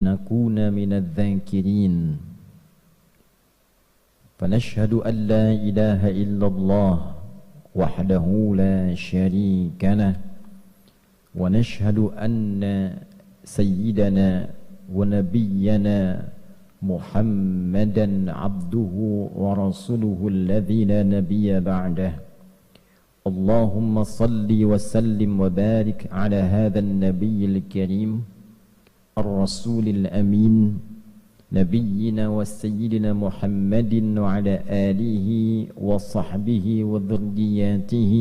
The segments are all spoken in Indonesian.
نكون من الذاكرين فنشهد أن لا إله إلا الله وحده لا شريك له ونشهد أن سيدنا ونبينا محمدا عبده ورسوله الذي لا نبي بعده اللهم صل وسلم وبارك على هذا النبي الكريم الرسول الأمين نبينا وسيدنا محمد وعلى آله وصحبه وذرياته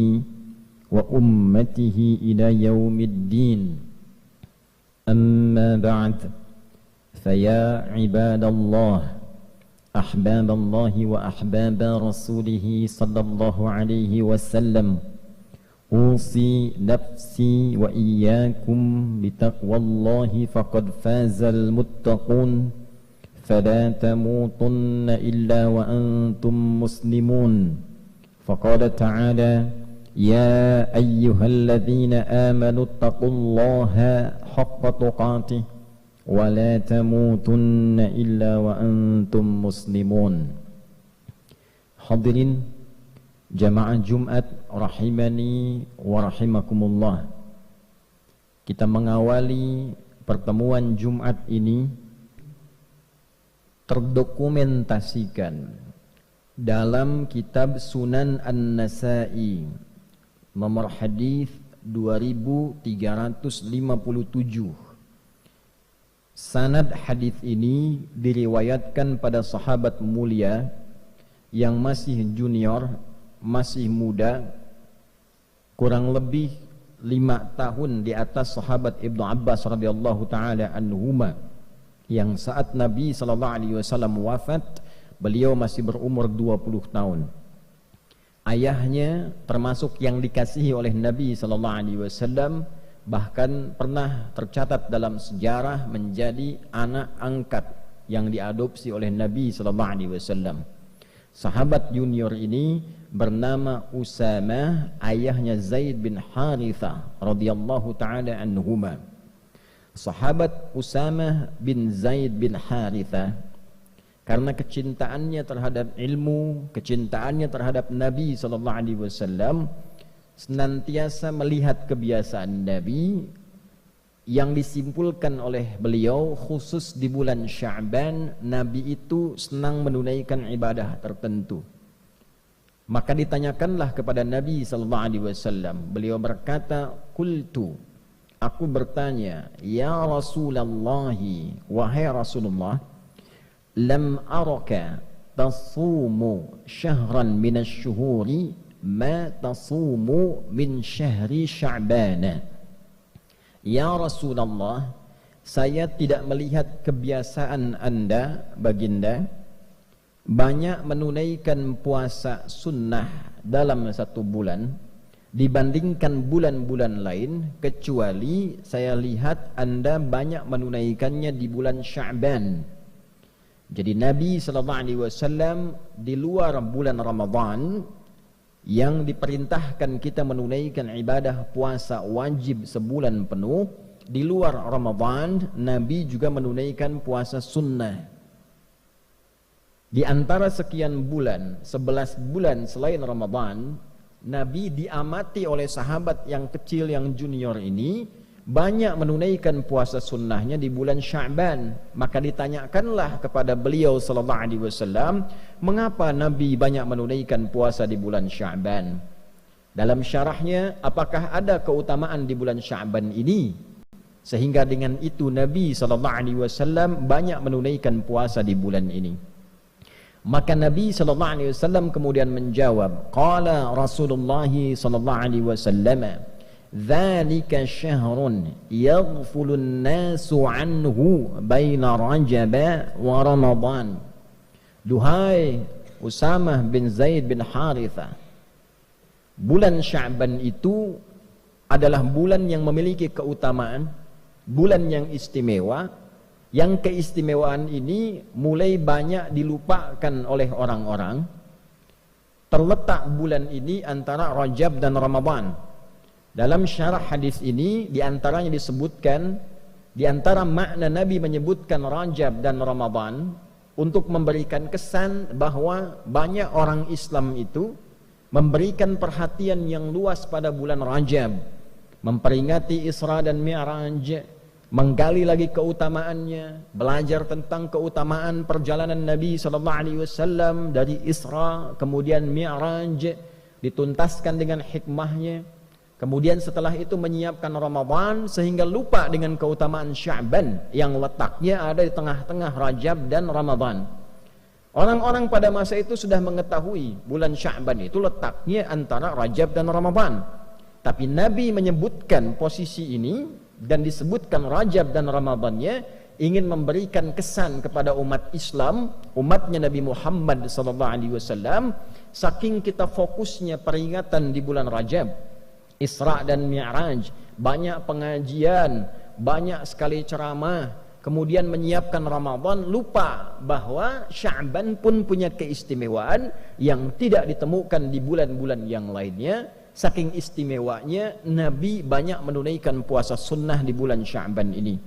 وأمته إلى يوم الدين أما بعد فيا عباد الله أحباب الله وأحباب رسوله صلى الله عليه وسلم أوصي نفسي وإياكم بتقوى الله فقد فاز المتقون فلا تموتن إلا وأنتم مسلمون فقال تعالى يا أيها الذين آمنوا اتقوا الله حق تقاته ولا تموتن إلا وأنتم مسلمون. Hadirin jamaah Jumat rahimani wa rahimakumullah. Kita mengawali pertemuan Jumat ini terdokumentasikan dalam kitab Sunan An-Nasa'i nomor hadis 2357. Sanad hadis ini diriwayatkan pada sahabat mulia yang masih junior, masih muda, kurang lebih 5 tahun di atas sahabat Ibnu Abbas radhiyallahu taala anhuma, yang saat Nabi sallallahu alaihi wasallam wafat beliau masih berumur 20 tahun. Ayahnya termasuk yang dikasihi oleh Nabi sallallahu alaihi wasallam, bahkan pernah tercatat dalam sejarah menjadi anak angkat yang diadopsi oleh Nabi sallallahu alaihi wasallam. Sahabat junior ini bernama Usamah, ayahnya Zaid bin Harithah radhiyallahu taala anhuma. Sahabat Usamah bin Zaid bin Harithah karena kecintaannya terhadap ilmu, kecintaannya terhadap Nabi sallallahu alaihi wasallam, senantiasa melihat kebiasaan Nabi yang disimpulkan oleh beliau khusus di bulan Sya'ban. Nabi itu senang menunaikan ibadah tertentu. Maka ditanyakanlah kepada Nabi sallallahu alaihi wasallam. Beliau berkata, "Qultu," aku bertanya, "Ya Rasulullah, wahai Rasulullah, lam araka tasumu syahran minasy-syuhuri ma tasumu min syahri Sya'ban." Ya Rasulullah, saya tidak melihat kebiasaan Anda, baginda, banyak menunaikan puasa sunnah dalam satu bulan dibandingkan bulan-bulan lain, kecuali saya lihat Anda banyak menunaikannya di bulan Sya'ban. Jadi Nabi sallallahu alaihi wasallam di luar bulan Ramadan yang diperintahkan kita menunaikan ibadah puasa wajib sebulan penuh, di luar Ramadan Nabi juga menunaikan puasa sunnah. Di antara sekian bulan, 11 bulan selain Ramadan, Nabi diamati oleh sahabat yang kecil, yang junior ini banyak menunaikan puasa sunnahnya di bulan Sya'ban. Maka ditanyakanlah kepada beliau sallallahu alaihi wasallam, mengapa Nabi banyak menunaikan puasa di bulan Sya'ban? Dalam syarahnya, apakah ada keutamaan di bulan Sya'ban ini sehingga dengan itu Nabi sallallahu alaihi wasallam banyak menunaikan puasa di bulan ini? Maka Nabi sallallahu alaihi wasallam kemudian menjawab, qala Rasulullah sallallahu alaihi wasallam, dzalika syahrun yaghfulun nasu anhu baina Rajab wa Ramadan. Duhai Usamah bin Zaid bin Harithah, bulan Sya'ban itu adalah bulan yang memiliki keutamaan, bulan yang istimewa, yang keistimewaan ini mulai banyak dilupakan oleh orang-orang. Terletak bulan ini antara Rajab dan Ramadan. Dalam syarah hadis ini diantaranya disebutkan Di antara makna Nabi menyebutkan Rajab dan Ramadan untuk memberikan kesan bahwa banyak orang Islam itu memberikan perhatian yang luas pada bulan Rajab, memperingati Isra dan Mi'raj, menggali lagi keutamaannya, belajar tentang keutamaan perjalanan Nabi SAW dari Isra kemudian Mi'raj, dituntaskan dengan hikmahnya. Kemudian setelah itu menyiapkan Ramadan sehingga lupa dengan keutamaan Sya'ban yang letaknya ada di tengah-tengah Rajab dan Ramadan. Orang-orang pada masa itu sudah mengetahui bulan Sya'ban itu letaknya antara Rajab dan Ramadan. Tapi Nabi menyebutkan posisi ini dan disebutkan Rajab dan Ramadannya ingin memberikan kesan kepada umat Islam, umatnya Nabi Muhammad SAW, saking kita fokusnya peringatan di bulan Rajab, Isra dan Mi'raj, banyak pengajian, banyak sekali ceramah, kemudian menyiapkan Ramadan, lupa bahwa Sya'ban pun punya keistimewaan yang tidak ditemukan di bulan-bulan yang lainnya. Saking istimewanya Nabi banyak menunaikan puasa sunnah di bulan Sya'ban ini.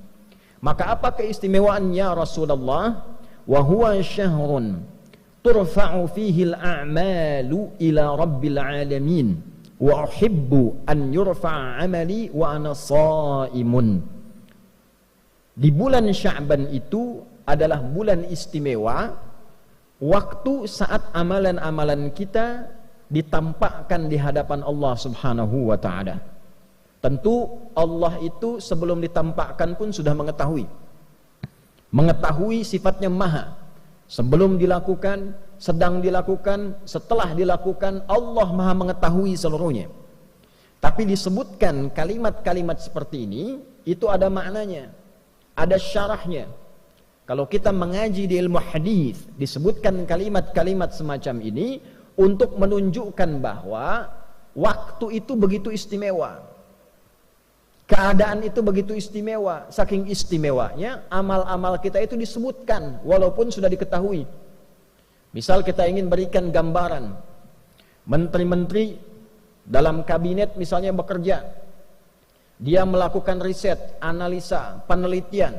Maka apa keistimewaannya Rasulullah? Wa huwa syahrun turfa'u fihi al-a'malu ila rabbil alamin wa uhibbu an yurfa'a amali wa ana shaimun. Di bulan Sya'ban itu adalah bulan istimewa, waktu saat amalan-amalan kita ditampakkan di hadapan Allah Subhanahu wa ta'ala. Tentu Allah itu sebelum ditampakkan pun sudah mengetahui sifatnya maha. Sebelum dilakukan, sedang dilakukan, setelah dilakukan, Allah maha mengetahui seluruhnya. Tapi disebutkan kalimat-kalimat seperti ini, itu ada maknanya, ada syarahnya. Kalau kita mengaji di ilmu hadis, disebutkan kalimat-kalimat semacam ini untuk menunjukkan bahwa waktu itu begitu istimewa, keadaan itu begitu istimewa. Saking istimewanya amal-amal kita itu disebutkan walaupun sudah diketahui. Misal kita ingin berikan gambaran, menteri-menteri dalam kabinet misalnya bekerja, dia melakukan riset, analisa, penelitian,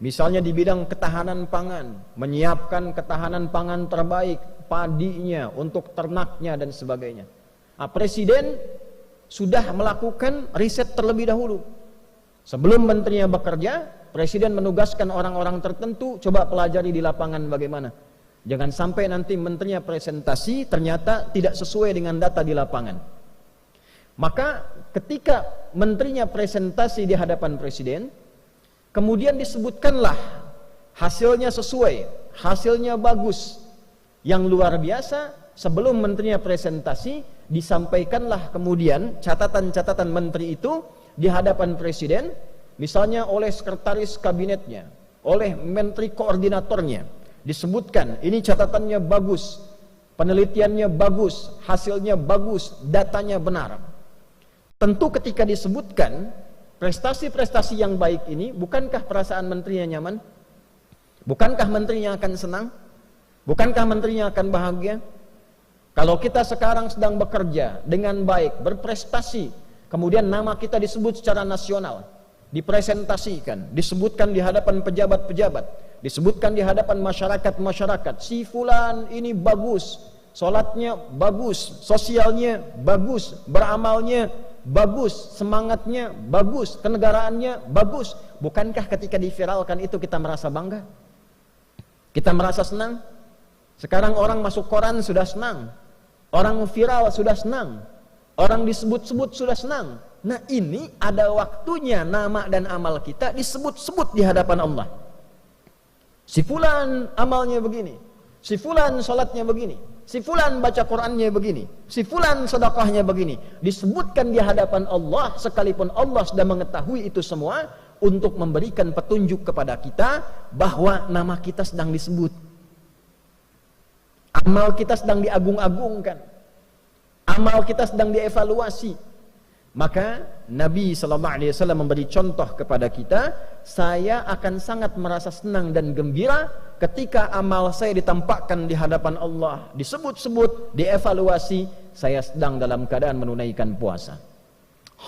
misalnya di bidang ketahanan pangan, menyiapkan ketahanan pangan terbaik, padinya, untuk ternaknya dan sebagainya. Nah, Presiden sudah melakukan riset terlebih dahulu. Sebelum menterinya bekerja, Presiden menugaskan orang-orang tertentu, coba pelajari di lapangan bagaimana. Jangan sampai nanti menterinya presentasi ternyata tidak sesuai dengan data di lapangan. Maka ketika menterinya presentasi di hadapan Presiden, kemudian disebutkanlah hasilnya sesuai, hasilnya bagus, yang luar biasa. Sebelum menterinya presentasi, disampaikanlah kemudian catatan-catatan menteri itu di hadapan Presiden, misalnya oleh sekretaris kabinetnya, oleh menteri koordinatornya, disebutkan ini catatannya bagus, penelitiannya bagus, hasilnya bagus, datanya benar. Tentu ketika disebutkan prestasi-prestasi yang baik ini, bukankah perasaan menterinya nyaman? Bukankah menterinya akan senang? Bukankah menterinya akan bahagia? Kalau kita sekarang sedang bekerja dengan baik, berprestasi, kemudian nama kita disebut secara nasional, dipresentasikan, disebutkan di hadapan pejabat-pejabat, disebutkan di hadapan masyarakat-masyarakat, si fulan ini bagus, sholatnya bagus, sosialnya bagus, beramalnya bagus, semangatnya bagus, kenegaraannya bagus. Bukankah ketika diviralkan itu kita merasa bangga? Kita merasa senang? Sekarang orang masuk koran sudah senang, orang viral sudah senang, orang disebut-sebut sudah senang. Nah, ini ada waktunya nama dan amal kita disebut-sebut di hadapan Allah. Si fulan amalnya begini, si fulan salatnya begini, si fulan baca Qur'annya begini, si fulan sedekahnya begini. Disebutkan di hadapan Allah, sekalipun Allah sudah mengetahui itu semua, untuk memberikan petunjuk kepada kita bahwa nama kita sedang disebut. Amal kita sedang diagung-agungkan, amal kita sedang dievaluasi. Maka Nabi SAW memberi contoh kepada kita, saya akan sangat merasa senang dan gembira ketika amal saya ditampakkan di hadapan Allah, disebut-sebut, dievaluasi, saya sedang dalam keadaan menunaikan puasa.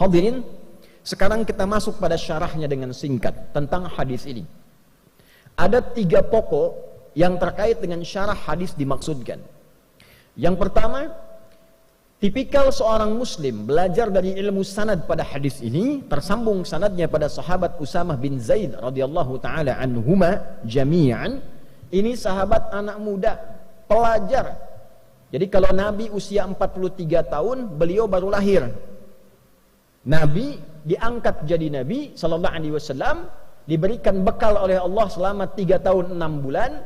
Hadirin, Sekarang kita masuk pada syarahnya dengan singkat tentang hadis ini. Ada 3 pokok yang terkait dengan syarah hadis dimaksudkan. Yang pertama, tipikal seorang muslim belajar dari ilmu sanad pada hadis ini, tersambung sanadnya pada sahabat Usamah bin Zaid radhiyallahu taala anhuma jami'an. Ini sahabat anak muda, pelajar. Jadi kalau Nabi usia 43 tahun, beliau baru lahir. Nabi diangkat jadi Nabi sallallahu alaihi wasallam, diberikan bekal oleh Allah selama 3 tahun 6 bulan.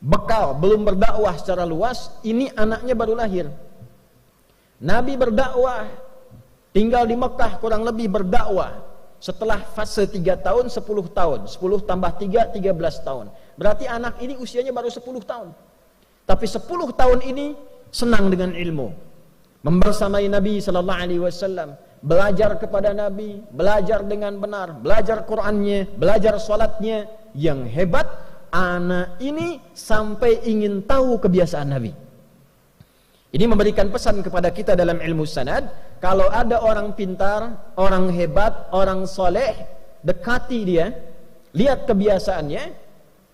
Bekal, belum berdakwah secara luas, ini anaknya baru lahir. Nabi berdakwah, tinggal di Mekah kurang lebih berdakwah. Setelah fase 3 tahun, 10 tahun. 10 tambah 3, 13 tahun. Berarti anak ini usianya baru 10 tahun. Tapi 10 tahun ini senang dengan ilmu. Membersamai Nabi sallallahu alaihi wasallam, belajar kepada Nabi, belajar dengan benar, belajar Qur'annya, belajar salatnya. Yang hebat, anak ini sampai ingin tahu kebiasaan Nabi. Ini memberikan pesan kepada kita dalam ilmu sanad, kalau ada orang pintar, orang hebat, orang soleh, dekati dia, lihat kebiasaannya,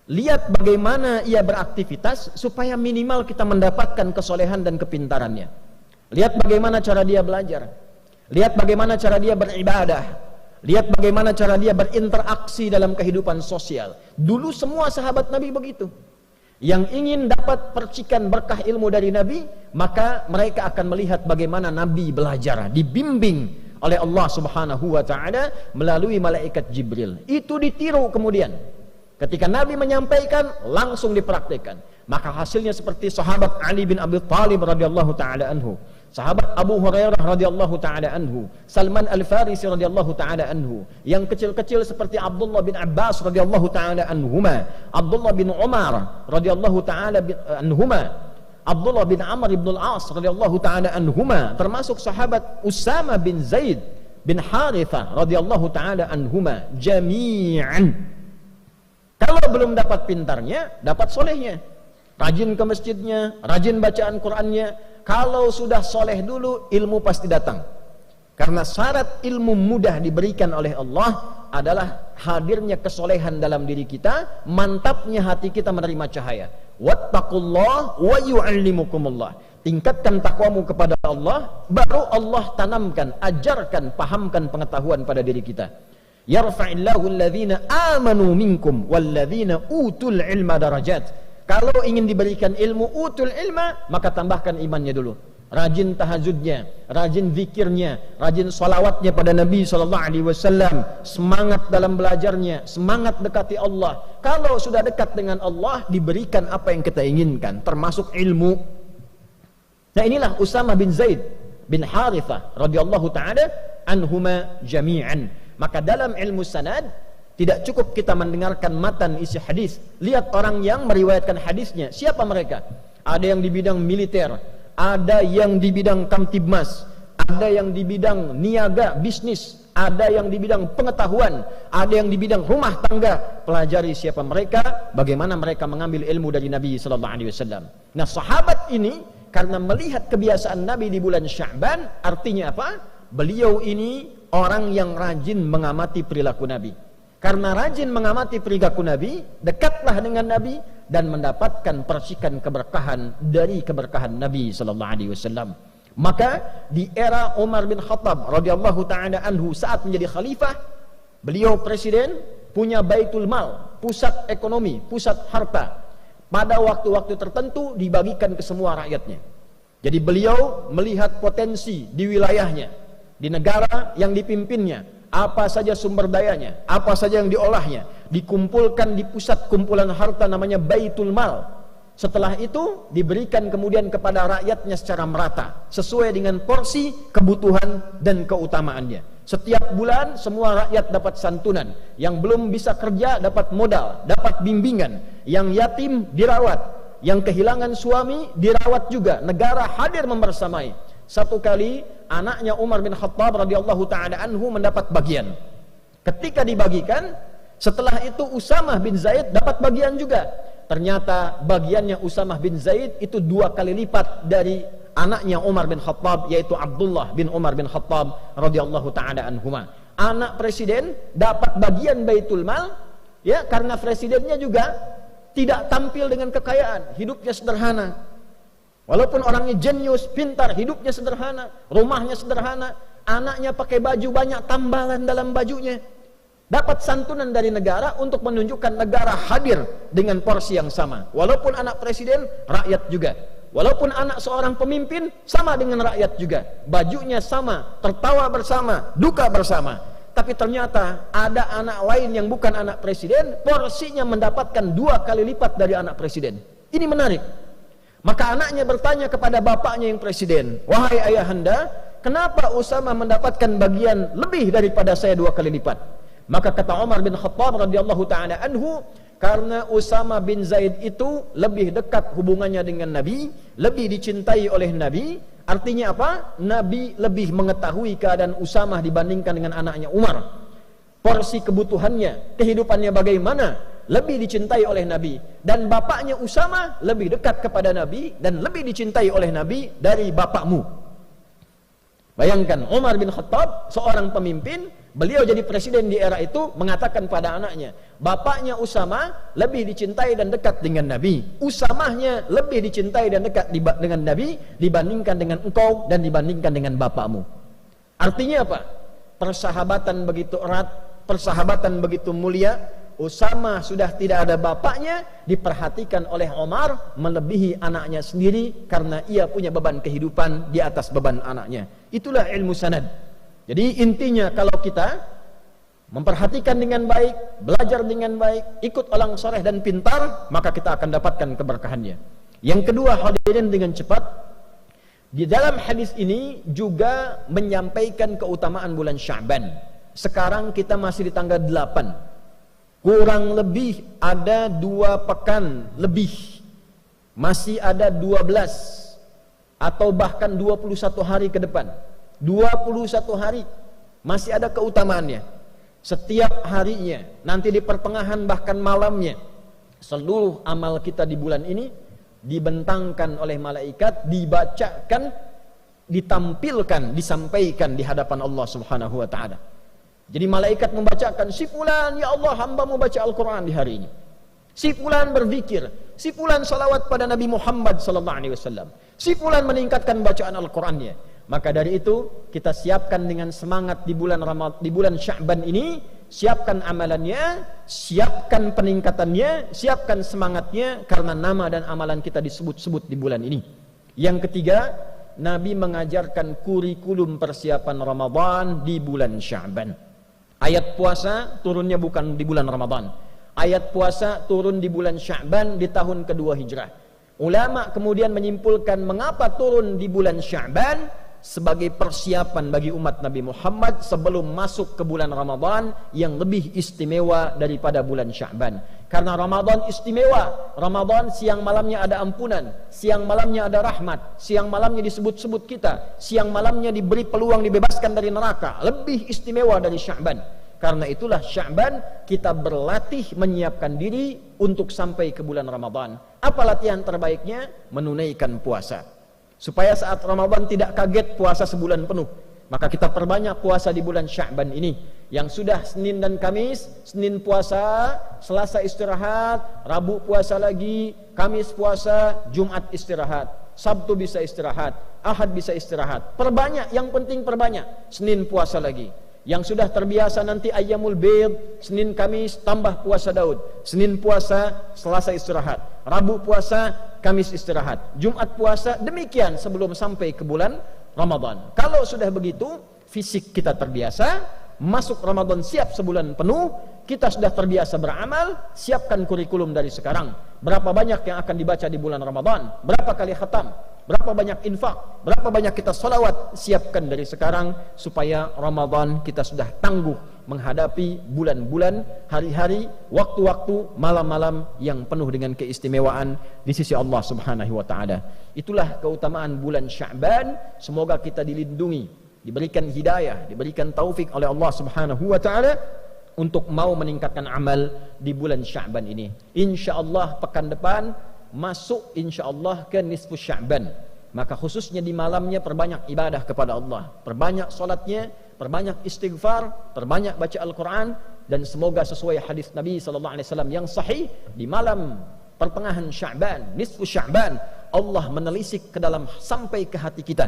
lihat bagaimana ia beraktivitas, supaya minimal kita mendapatkan kesolehan dan kepintarannya. Lihat bagaimana cara dia belajar, lihat bagaimana cara dia beribadah, lihat bagaimana cara dia berinteraksi dalam kehidupan sosial. Dulu semua sahabat Nabi begitu. Yang ingin dapat percikan berkah ilmu dari Nabi, maka mereka akan melihat bagaimana Nabi belajar, dibimbing oleh Allah Subhanahu wa taala melalui malaikat Jibril. Itu ditiru kemudian. Ketika Nabi menyampaikan, langsung dipraktikkan. Maka hasilnya seperti sahabat Ali bin Abi Thalib radhiyallahu taala anhu, sahabat Abu Hurairah radhiyallahu taala anhu, Salman Al-Farisi radhiyallahu taala anhu, yang kecil-kecil seperti Abdullah bin Abbas radhiyallahu taala anhuma, Abdullah bin Umar radhiyallahu taala anhuma, Abdullah bin Amr bin Al-As radhiyallahu taala anhuma, termasuk sahabat Usama bin Zaid bin Harithah radhiyallahu taala anhuma jami'an. Kalau belum dapat pintarnya, dapat solehnya. Rajin ke masjidnya, rajin bacaan Qur'annya. Kalau sudah soleh dulu, ilmu pasti datang. Karena syarat ilmu mudah diberikan oleh Allah adalah hadirnya kesolehan dalam diri kita, mantapnya hati kita menerima cahaya. Wattaqullah wa yu'allimukumullah. Tingkatkan takwamu kepada Allah, baru Allah tanamkan, ajarkan, pahamkan pengetahuan pada diri kita. Yarfa'illahu alladhina amanu minkum walladhina utul ilma darajat. Kalau ingin diberikan ilmu utul ilma, maka tambahkan imannya dulu. Rajin tahajudnya, rajin zikirnya, rajin salawatnya pada Nabi SAW, semangat dalam belajarnya, semangat dekati Allah. Kalau sudah dekat dengan Allah, diberikan apa yang kita inginkan, termasuk ilmu. Nah, inilah Usamah bin Zaid bin Harithah radhiyallahu taala anhuma jami'an. Maka dalam ilmu sanad tidak cukup kita mendengarkan matan isi hadis. Lihat orang yang meriwayatkan hadisnya, siapa mereka? Ada yang di bidang militer, ada yang di bidang kamtibmas, ada yang di bidang niaga, bisnis, ada yang di bidang pengetahuan, ada yang di bidang rumah tangga. Pelajari siapa mereka, bagaimana mereka mengambil ilmu dari Nabi sallallahu alaihi wasallam. Nah, sahabat ini karena melihat kebiasaan Nabi di bulan Sya'ban, artinya apa? Beliau ini orang yang rajin mengamati perilaku Nabi. Karena rajin mengamati perilaku Nabi, dekatlah dengan Nabi dan mendapatkan percikan keberkahan dari keberkahan Nabi sallallahu alaihi wasallam. Maka di era Umar bin Khattab radhiyallahu taala anhu saat menjadi khalifah, beliau presiden, punya Baitul Mal, pusat ekonomi, pusat harta. Pada waktu-waktu tertentu dibagikan ke semua rakyatnya. Jadi beliau melihat potensi di wilayahnya, di negara yang dipimpinnya, apa saja sumber dayanya, apa saja yang diolahnya, dikumpulkan di pusat kumpulan harta namanya Baitul Mal. Setelah itu diberikan kemudian kepada rakyatnya secara merata, sesuai dengan porsi, kebutuhan dan keutamaannya. Setiap bulan semua rakyat dapat santunan, yang belum bisa kerja dapat modal, dapat bimbingan, yang yatim dirawat, yang kehilangan suami dirawat juga, negara hadir membersamai. Satu kali anaknya Umar bin Khattab radhiyallahu taala anhu mendapat bagian. Ketika dibagikan, setelah itu Usamah bin Zaid dapat bagian juga. Ternyata bagiannya Usamah bin Zaid itu 2 kali lipat dari anaknya Umar bin Khattab, yaitu Abdullah bin Umar bin Khattab radhiyallahu taala anhuma. anak presiden dapat bagian Baitul Mal, ya, karena presidennya juga tidak tampil dengan kekayaan, hidupnya sederhana. Walaupun orangnya jenius, pintar, hidupnya sederhana, rumahnya sederhana, anaknya pakai baju banyak tambalan dalam bajunya. Dapat santunan dari negara untuk menunjukkan negara hadir dengan porsi yang sama. Walaupun anak presiden, rakyat juga. Walaupun anak seorang pemimpin, sama dengan rakyat juga. Bajunya sama, tertawa bersama, duka bersama. Tapi ternyata ada anak lain yang bukan anak presiden, porsinya mendapatkan 2 kali lipat dari anak presiden. Ini menarik. Maka anaknya bertanya kepada bapaknya yang presiden, "Wahai ayahanda, kenapa Usama mendapatkan bagian lebih daripada saya 2 kali lipat?" Maka kata Umar bin Khattab radhiyallahu ta'ala anhu, karena Usama bin Zaid itu lebih dekat hubungannya dengan Nabi, lebih dicintai oleh Nabi. Artinya apa? Nabi lebih mengetahui keadaan Usama dibandingkan dengan anaknya Umar. Porsi kebutuhannya, kehidupannya bagaimana, lebih dicintai oleh Nabi. Dan bapaknya Usama lebih dekat kepada Nabi dan lebih dicintai oleh Nabi dari bapakmu. Bayangkan, Umar bin Khattab, seorang pemimpin, beliau jadi presiden di era itu, mengatakan pada anaknya, bapaknya Usama lebih dicintai dan dekat dengan Nabi. Usamahnya lebih dicintai dan dekat dengan Nabi dibandingkan dengan engkau dan dibandingkan dengan bapakmu. Artinya apa? Persahabatan begitu erat, persahabatan begitu mulia. Usama sudah tidak ada bapaknya, diperhatikan oleh Umar melebihi anaknya sendiri karena ia punya beban kehidupan di atas beban anaknya. Itulah ilmu sanad. Jadi intinya kalau kita memperhatikan dengan baik, belajar dengan baik, ikut orang soleh dan pintar, maka kita akan dapatkan keberkahannya. Yang kedua, hadirin dengan cepat, di dalam hadis ini juga menyampaikan keutamaan bulan Sya'ban. Sekarang kita masih di tanggal 8. Kurang lebih ada 2 pekan lebih. Masih ada 12 atau bahkan 21 hari ke depan. 21 hari masih ada keutamaannya. Setiap harinya, nanti di pertengahan bahkan malamnya, seluruh amal kita di bulan ini dibentangkan oleh malaikat, dibacakan, ditampilkan, disampaikan di hadapan Allah Subhanahu wa taala. Jadi malaikat membacakan, si fulan, ya Allah, hamba-Mu baca Al-Quran di hari ini. Si fulan berzikir, si fulan salawat pada Nabi Muhammad sallallahu alaihi wasallam. Si fulan meningkatkan bacaan Al-Qurannya. Maka dari itu kita siapkan dengan semangat di bulan Sya'ban ini, siapkan amalannya, siapkan peningkatannya, siapkan semangatnya, karena nama dan amalan kita disebut-sebut di bulan ini. Yang ketiga, Nabi mengajarkan kurikulum persiapan Ramadan di bulan Sya'ban. Ayat puasa turunnya bukan di bulan Ramadan. Ayat puasa turun di bulan Sya'ban di tahun kedua Hijrah. Ulama kemudian menyimpulkan mengapa turun di bulan Sya'ban sebagai persiapan bagi umat Nabi Muhammad sebelum masuk ke bulan Ramadan yang lebih istimewa daripada bulan Sya'ban. Karena Ramadan istimewa. Ramadan siang malamnya ada ampunan, siang malamnya ada rahmat, siang malamnya disebut-sebut kita, siang malamnya diberi peluang dibebaskan dari neraka. Lebih istimewa dari Sya'ban. Karena itulah Sya'ban kita berlatih menyiapkan diri untuk sampai ke bulan Ramadan. Apa latihan terbaiknya? Menunaikan puasa. Supaya saat Ramadan tidak kaget puasa sebulan penuh. Maka kita perbanyak puasa di bulan Sya'ban ini. Yang sudah Senin dan Kamis, Senin puasa, Selasa istirahat, Rabu puasa lagi, Kamis puasa, Jumat istirahat, Sabtu bisa istirahat, Ahad bisa istirahat. Perbanyak, yang penting perbanyak. Senin puasa lagi. Yang sudah terbiasa nanti Ayyamul Bid, Senin Kamis tambah puasa Daud. Senin puasa, Selasa istirahat, Rabu puasa, Kamis istirahat, Jumat puasa, demikian sebelum sampai ke bulan Ramadan. Kalau sudah begitu, fisik kita terbiasa, masuk Ramadan siap sebulan penuh, kita sudah terbiasa beramal, siapkan kurikulum dari sekarang. Berapa banyak yang akan dibaca di bulan Ramadan? Berapa kali khatam? Berapa banyak infak? Berapa banyak kita salawat? Siapkan dari sekarang supaya Ramadan kita sudah tangguh menghadapi bulan-bulan, hari-hari, waktu-waktu, malam-malam yang penuh dengan keistimewaan di sisi Allah Subhanahu wa taala. Itulah keutamaan bulan Sya'ban. Semoga kita dilindungi, diberikan hidayah, diberikan taufik oleh Allah Subhanahu wa taala untuk mau meningkatkan amal di bulan Sya'ban ini. Insyaallah pekan depan masuk insyaallah ke nisfu Sya'ban. Maka khususnya di malamnya perbanyak ibadah kepada Allah, perbanyak solatnya, perbanyak istighfar, perbanyak baca Al-Quran, dan semoga sesuai hadis Nabi SAW yang sahih, di malam pertengahan Sya'ban, nisfu Sya'ban, Allah menelisik ke dalam sampai ke hati kita.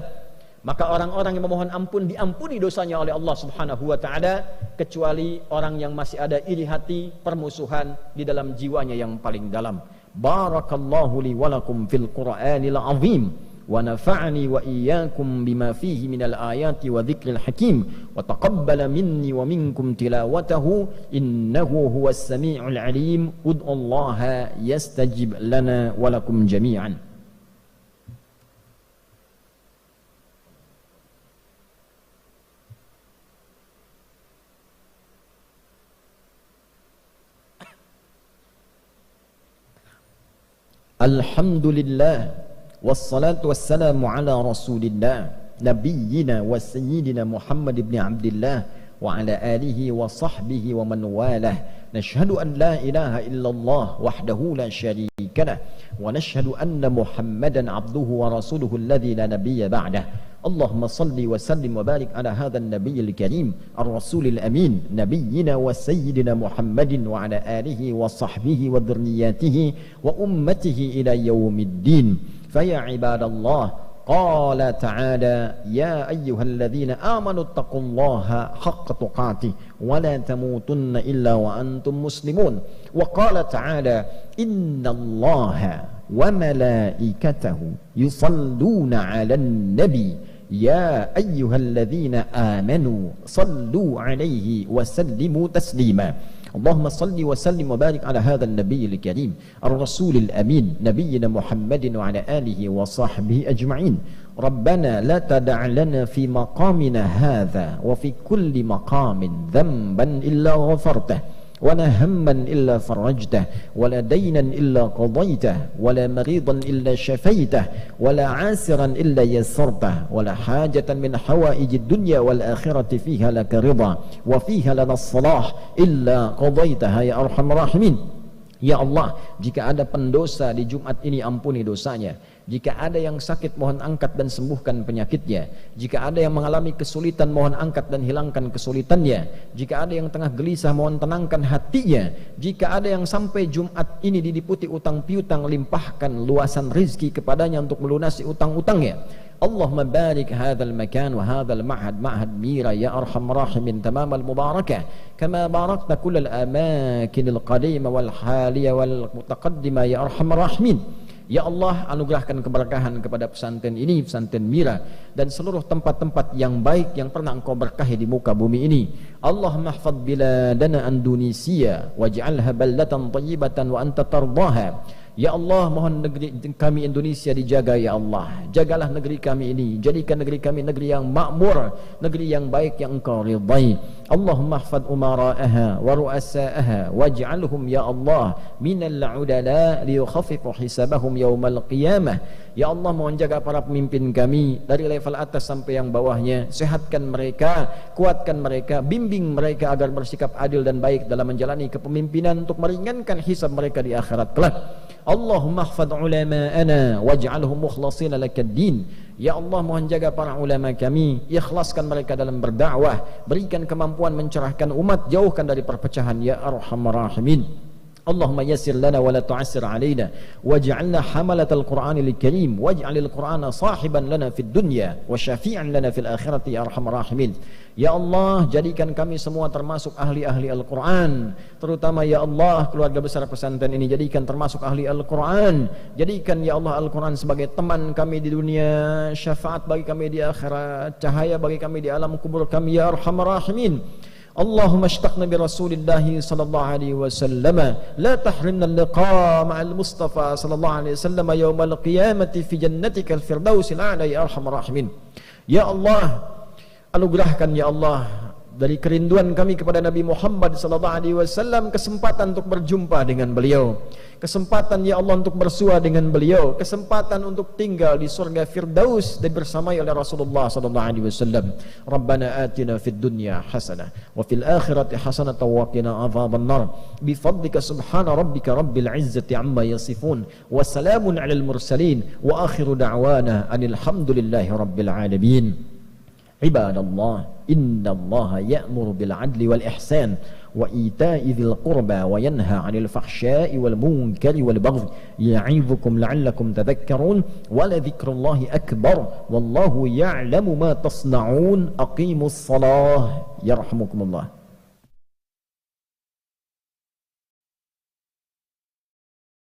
Maka orang-orang yang memohon ampun diampuni dosanya oleh Allah Subhanahu wa taala, kecuali orang yang masih ada iri hati, permusuhan di dalam jiwanya yang paling dalam. Barakallahu li wa lakum fil Qur'anil azim, wa nafa'ani wa iyyakum bima fihi minal ayati wa dzikril hakim, wa taqabbala minni wa minkum tilawatahu innahu huwas sami'ul alim. Ud'ullaha yastajib lana wa lakum jami'an. Alhamdulillah wassalatu wassalamu ala rasulillah nabiyyina wa sayyidina Muhammad ibn Abdillah wa ala alihi wa sahbihi wa man walah. Nashhadu an la ilaha illallah wahdahu la syarika lah wa nashhadu anna Muhammadan abduhu wa rasuluhu alladhi la nabiyya ba'dah. Allahumma salli wa sallim wa barik ala hadzal nabiyil karim ar-rasulil amin nabiyyina wa sayyidina Muhammadin wa ala alihi wa sahbihi wa dhurriyyatihi wa ummatihi ila yaumiddin. Fa ya ibadallah, qala ta'ala ya ayyuhalladzina amanu taqullaha haqqa tuqatih wa la tamutunna illa wa antum muslimun. Wa qala ta'ala innallaha wa malaikatahu yusalluna 'alan nabi ya ayyuhalladzina amanu sallu 'alaihi wa sallimu taslima. Allahumma salli wa sallim wa barik ala hadzal nabiyil karim ar-rasulil amin nabiyyina Muhammadin wa ala alihi wa sahbihi ajma'in. Rabbana la tada' lana fi maqamina hadza wa fi kulli maqamin dhanban illa ghafartah ولا هما إلا فرجته ولا دينا إلا قضيته ولا مريضا إلا شفيته ولا عاسرا إلا يسرته ولا حاجة من حوائج الدنيا والآخرة فيها لك رضا وفيها لنا الصلاح إلا قضيتها يا أرحم الراحمين. Ya Allah, jika ada pendosa di Jumat ini ampuni dosanya. Jika ada yang sakit mohon angkat dan sembuhkan penyakitnya. Jika ada yang mengalami kesulitan mohon angkat dan hilangkan kesulitannya. Jika ada yang tengah gelisah mohon tenangkan hatinya. Jika ada yang sampai Jumat ini diliputi utang piutang, limpahkan luasan rizki kepadanya untuk melunasi utang-utangnya. Allahumma barik hadzal makan wa hadzal ma'had ma'had mira ya arhamar rahimin tamamal mubarakah kama barakta kullal amakinil qadima wal haliya wal mutaqaddima ya arhamar rahimin. Ya Allah, anugerahkan keberkahan kepada pesantren ini, pesantren Mira, dan seluruh tempat-tempat yang baik yang pernah Engkau berkahi di muka bumi ini. Allahumma hafadz biladana Indonesia waj'alha baldatan thayyibatan wa anta tardaha. Ya Allah, mohon negeri kami Indonesia dijaga ya Allah. Jagalah negeri kami ini, jadikan negeri kami negeri yang makmur, negeri yang baik yang Engkau ridai. Allahumma hafadz umara'aha wa ru'asa'aha waj'alhum ya Allah minal 'udala liyukhaffifu hisabahum yaumal qiyamah. Ya Allah, mohon jaga para pemimpin kami dari level atas sampai yang bawahnya. Sehatkan mereka, kuatkan mereka, bimbing mereka agar bersikap adil dan baik dalam menjalani kepemimpinan untuk meringankan hisab mereka di akhirat kelak. Allahumma hafadz ulama'ana waj'alhum mukhlashina lakad-din. Ya Allah, mohon jaga para ulama kami, ikhlaskan mereka dalam berdakwah, berikan kemampuan mencerahkan umat, jauhkan dari perpecahan ya arhamar rahimin. Allahumma yassir lana wa la tu'assir alaina waj'alna hamalatal Qur'anil karim waj'alil Qur'ana sahiban lana fid dunya wa syafi'an lana fil akhirati ya arhamar rahimin. Ya Allah, jadikan kami semua termasuk ahli-ahli Al-Quran, terutama ya Allah keluarga besar pesantren ini jadikan termasuk ahli Al-Quran. Jadikan ya Allah Al-Quran sebagai teman kami di dunia, syafaat bagi kami di akhirat, cahaya bagi kami di alam kubur kami ya arhamar rahimin. Allahumma ashtaqna bi rasulillahi sallallahu alaihi wasallam la tahrimna al-liqa ma'al mustafa sallallahu alaihi wasallam yawmal qiyamati fi jannatikal firdausil a'la ya arhamar rahimin. Ya Allah, anugerahkan ya Allah dari kerinduan kami kepada Nabi Muhammad sallallahu alaihi wasallam kesempatan untuk berjumpa dengan beliau, kesempatan ya Allah untuk bersua dengan beliau, kesempatan untuk tinggal di surga Firdaus dan bersamai oleh Rasulullah sallallahu alaihi wasallam. Rabbana atina fid dunya hasanah wa fil akhirati hasanah wa qina adzaban nar bi fadlika subhana rabbika rabbil izzati amma yasifun wa salamun alal mursalin wa akhiru da'wana anil hamdulillahi rabbil alamin. Ibadallah, innallaha ya'muru bil 'adli wal ihsan wa ita'i dzil qurba wa yanha 'anil fahsya'i wal munkari wal baghi ya'idzukum la'allakum tadhakkarun wa la dzikrullahi akbar wallahu ya'lamu ma tasna'un aqimus shalah yarhamukumullah.